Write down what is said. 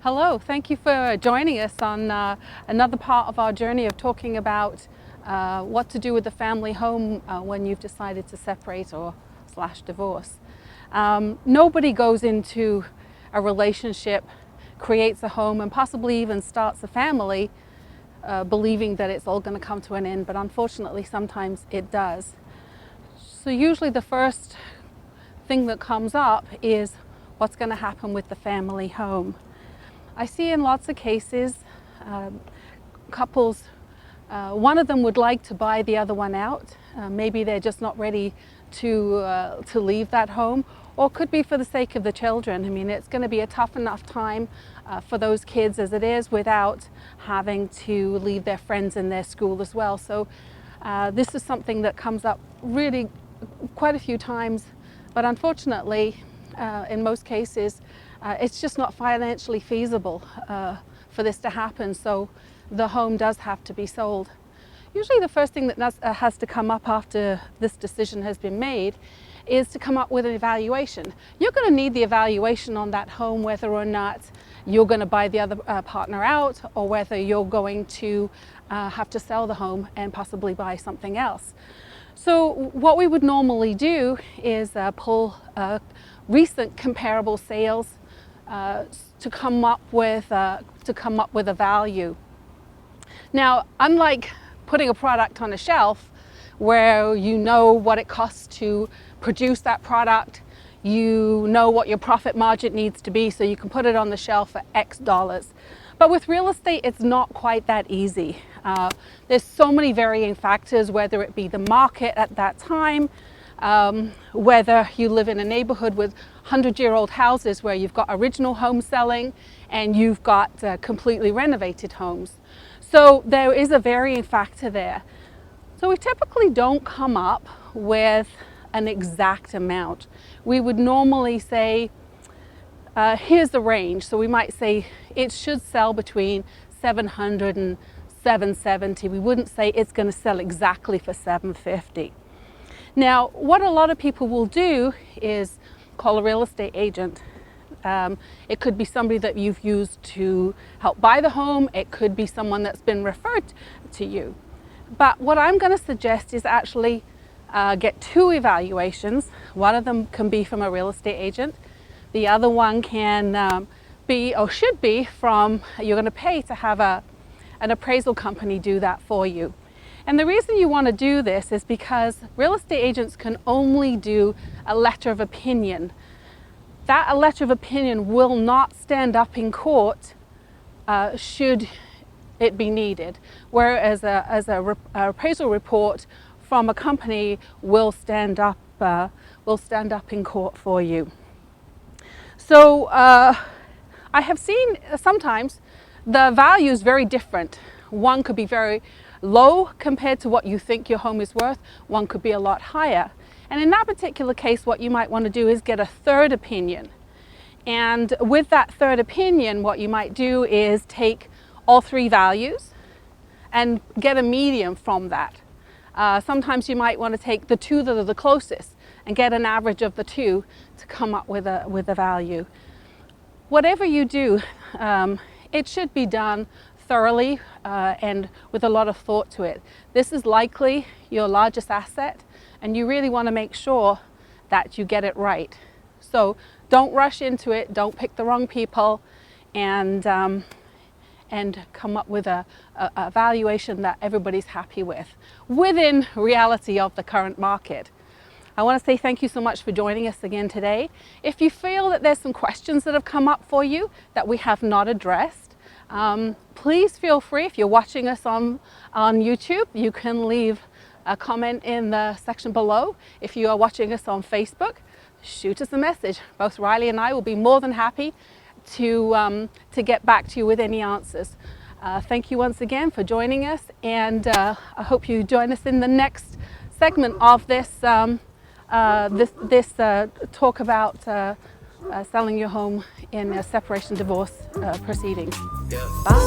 Hello, thank you for joining us on another part of our journey of talking about what to do with the family home when you've decided to separate or / divorce. Nobody goes into a relationship, creates a home, and possibly even starts a family believing that it's all going to come to an end, but unfortunately sometimes it does. So usually the first thing that comes up is what's going to happen with the family home. I see in lots of cases couples, one of them would like to buy the other one out. Maybe they're just not ready to leave that home, or it could be for the sake of the children. I mean, it's going to be a tough enough time for those kids as it is without having to leave their friends in their school as well. So this is something that comes up really quite a few times, but unfortunately in most cases it's just not financially feasible for this to happen, so the home does have to be sold. Usually the first thing that has to come up after this decision has been made is to come up with an evaluation. You're going to need the evaluation on that home, whether or not you're going to buy the other partner out, or whether you're going to have to sell the home and possibly buy something else. So what we would normally do is pull recent comparable sales to come up with a value. Now, unlike putting a product on a shelf where you know what it costs to produce that product, you know what your profit margin needs to be, so you can put it on the shelf for X dollars. But with real estate, it's not quite that easy. There's so many varying factors, whether it be the market at that time, whether you live in a neighborhood with 100-year-old houses where you've got original homes selling and you've got completely renovated homes. So there is a varying factor there. So we typically don't come up with an exact amount. We would normally say, here's the range. So we might say it should sell between 700 and 770. We wouldn't say it's going to sell exactly for 750. Now, what a lot of people will do is call a real estate agent. It could be somebody that you've used to help buy the home. It could be someone that's been referred to you. But what I'm going to suggest is actually get two evaluations. One of them can be from a real estate agent. The other one can be, or should be, from, you're going to pay to have an appraisal company do that for you. And the reason you want to do this is because real estate agents can only do a letter of opinion. That letter of opinion will not stand up in court should it be needed, whereas an appraisal report from a company will stand up in court for you. So I have seen sometimes the value is very different. One could be very low compared to what you think your home is worth. One could be a lot higher. And in that particular case, what you might want to do is get a third opinion. And with that third opinion, what you might do is take all three values and get a median from that. Sometimes you might want to take the two that are the closest and get an average of the two to come up with a value. Whatever you do, it should be done thoroughly and with a lot of thought to it. This is likely your largest asset, and you really want to make sure that you get it right. So don't rush into it, don't pick the wrong people, and come up with a valuation that everybody's happy with, within reality of the current market. I want to say thank you so much for joining us again today. If you feel that there's some questions that have come up for you that we have not addressed, please feel free. If you're watching us on YouTube, you can leave a comment in the section below. If you are watching us on Facebook, shoot us a message. Both Rylie and I will be more than happy to get back to you with any answers. Thank you once again for joining us, and I hope you join us in the next segment of this talk about selling your home in a separation divorce proceedings. Bye.